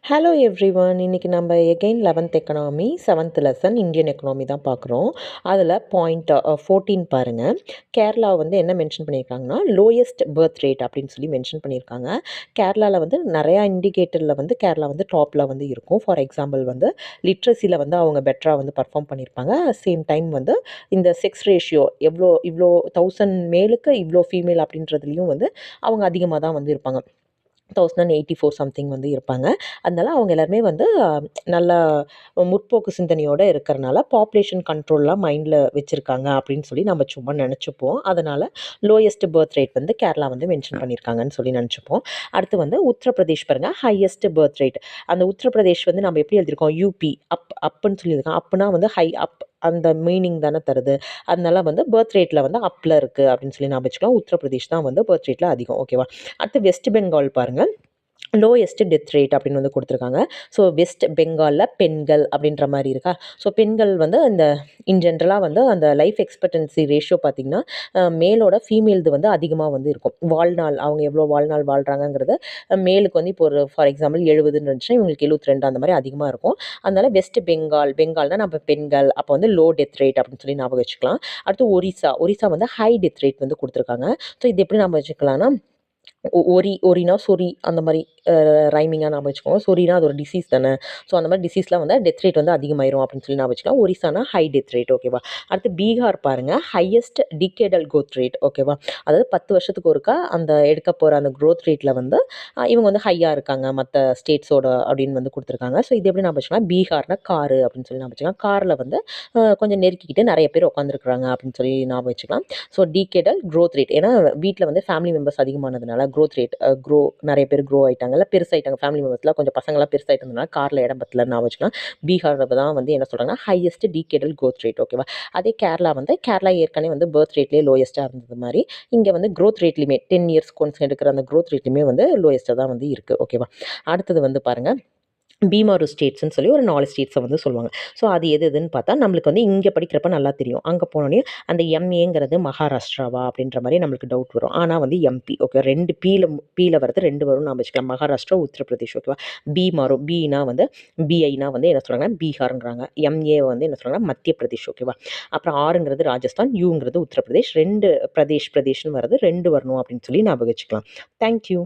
Hello everyone. இன்னைக்கு நம்ம again 11th economy 7th lesson Indian economy தான் பார்க்குறோம். அதில் பாயிண்ட் 14 பாருங்கள். கேரளா வந்து என்ன மென்ஷன் பண்ணியிருக்காங்கன்னா லோயஸ்ட் பர்த் ரேட் அப்படின்னு சொல்லி மென்ஷன் பண்ணியிருக்காங்க. கேரளாவில் வந்து நிறையா இண்டிகேட்டரில் வந்து கேரளா வந்து டாப்பில் வந்து இருக்கும். ஃபார் எக்ஸாம்பிள் வந்து லிட்ரஸியில் வந்து அவங்க பெட்டராக வந்து பர்ஃபார்ம் பண்ணியிருப்பாங்க. சேம் டைம் வந்து இந்த செக்ஸ் ரேஷியோ இவ்வளோ 1000 மேலுக்கு இவ்வளோ ஃபீமேல் அப்படின்றதுலையும் வந்து அவங்க அதிகமாக தான் வந்து இருப்பாங்க. 1084 சம்திங் வந்து இருப்பாங்க. அதனால அவங்க எல்லாருமே வந்து நல்லா முற்போக்கு சிந்தனையோடு இருக்கிறனால பாப்புலேஷன் கண்ட்ரோல்லாம் மைண்டில் வச்சுருக்காங்க அப்படின்னு சொல்லி நம்ம சும்மா நினச்சிப்போம். அதனால் லோயஸ்ட் பர்த் ரேட் வந்து கேரளா வந்து மென்ஷன் பண்ணியிருக்காங்கன்னு சொல்லி நினச்சிப்போம். அடுத்து வந்து உத்தரப்பிரதேஷ் பாருங்கள், ஹையஸ்ட் பர்த் ரேட். அந்த உத்தரப்பிரதேஷ் வந்து நம்ம எப்படி எழுதியிருக்கோம், யூபி அப்புன்னு சொல்லியிருக்கோம். அப்புனா வந்து ஹை அப் அந்த மீனிங் தானே தருது. அதனால வந்து பர்த் ரேட்டில் வந்து அப்பில் இருக்குது அப்படின்னு சொல்லி நான் வச்சுக்கலாம். உத்தரப்பிரதேஷ் தான் வந்து பர்த் ரேட்டில் அதிகம். ஓகேவா. அடுத்து வெஸ்ட் பெங்கால் பாருங்கள், லோயஸ்ட் டெத் ரேட் அப்படின்னு வந்து கொடுத்துருக்காங்க. ஸோ வெஸ்ட் பெங்காலில் பெண்கள் அப்படின்ற மாதிரி இருக்கா. ஸோ பெண்கள் வந்து இந்த இன் ஜென்ரலாக வந்து அந்த லைஃப் எக்ஸ்பெக்டன்சி ரேஷியோ பார்த்திங்கன்னா மேலோட ஃபீமேல்து வந்து அதிகமாக வந்து இருக்கும். வாழ்நாள் அவங்க எவ்வளோ வாழ்நாள் வாழ்கிறாங்கங்கிறது மேலுக்கு வந்து இப்போ ஒரு ஃபார் எக்ஸாம்பிள் 70ன்னு இருந்துச்சுன்னா இவங்களுக்கு 72 அந்த மாதிரி அதிகமாக இருக்கும். அதனால வெஸ்ட் பெங்கால்னால் நம்ம பெண்கள் அப்போ வந்து லோ டெத் ரேட் அப்படின்னு சொல்லி ஞாபகம் வச்சுக்கலாம். அடுத்து ஒரிசா வந்து ஹை டெத் ரேட் வந்து கொடுத்துருக்காங்க. ஸோ இது எப்படி நம்ம வச்சுக்கலாம்னா ஒரினா சொறி அந்த மாதிரி ரைமிங்காக ஞாபகம் வச்சுக்கோங்க. சொரினா அது ஒரு டிசீஸ் தானே. ஸோ அந்த மாதிரி டிசீஸ்லாம் வந்து டெத் ரேட் வந்து அதிகமாயிரும் அப்படின்னு சொல்லி ஞாபகம் வச்சுக்கலாம். ஒரிசானா ஹை டெத் ரேட். ஓகேவா. அடுத்து பீகார் பாருங்கள், ஹையஸ்ட் டிகேடல் growth ரேட். ஓகேவா. அதாவது 10 வருஷத்துக்கு ஒருக்கா அந்த எடுக்க போகிற அந்த growth ரேட்டில் வந்து இவங்க வந்து ஹையாக இருக்காங்க மற்ற ஸ்டேட்ஸோட அப்படின்னு வந்து கொடுத்துருக்காங்க. ஸோ இது எப்படி ஞாபகம் வச்சுக்கலாம், பீகார்னா காரு அப்படின்னு சொல்லி ஞாபகம் வச்சுக்கலாம். காரில் வந்து கொஞ்சம் நெருக்கிக்கிட்டு நிறைய பேர் உட்காந்துருக்குறாங்க அப்படின்னு சொல்லி ஞாபகம் வச்சுக்கலாம். ஸோ டிகேடல் growth ரேட், ஏன்னா வீட்டில் வந்து ஃபேமிலி மெம்பர்ஸ் அதிகமானதுனால growth ரேட் நிறைய பேர் க்ரோ ஆகிட்டாங்கல்ல, பெருசாகிட்டாங்க ஃபேமிலி மெம்பர்ஸில், கொஞ்சம் பசங்களாம் பெருசாகிட்டதுனால காரில் இடம் பத்தல நான் வச்சுக்கலாம். பீகாரில் தான் வந்து என்ன சொல்கிறாங்கன்னா ஹையஸ்ட் டிகேடல் growth ரேட். ஓகேவா. அதே கேரளா ஏற்கனவே வந்து பர்த் ரேட்லேயே லோயஸ்ட்டாக இருந்தது மாதிரி இங்கே வந்து growth ரேட்லையுமே 10 இயர்ஸ் கொன்ஸ் எடுக்கிற அந்த growth ரேட்லையுமே வந்து லோயஸ்ட்டாக தான் வந்து இருக்குது. ஓகேவா. அடுத்தது வந்து பாருங்கள், பீமாரு ஸ்டேட்ஸ்ன்னு சொல்லி ஒரு 4 ஸ்டேட்ஸை வந்து சொல்லுவாங்க. ஸோ அது எதுன்னு பார்த்தா நம்மளுக்கு வந்து இங்கே படிக்கிறப்ப நல்லா தெரியும். அங்கே போனோடனே அந்த எம்ஏங்கிறது மகாராஷ்டிராவா அப்படின்ற மாதிரி நம்மளுக்கு டவுட் வரும். ஆனால் வந்து எம்பி. ஓகே, 2 பீல வரது 2 வரும் நான் வச்சுக்கலாம். மகாராஷ்டிரா, உத்தரப்பிரதேஷ். ஓகேவா. பீமாரு பீனா வந்து பிஐனா வந்து என்ன சொல்கிறாங்கன்னா பீகாருங்கிறாங்க. எம்ஏ வந்து என்ன சொல்கிறாங்கன்னா மத்திய பிரதேஷ். ஓகேவா. அப்புறம் ஆறுங்கிறது ராஜஸ்தான், யூங்கிறது உத்தரப்பிரதேஷ். 2 பிரதேஷ்னு வரது 2 வரணும் அப்படின்னு சொல்லி ஞாபகம் வச்சுக்கலாம். தேங்க்யூ.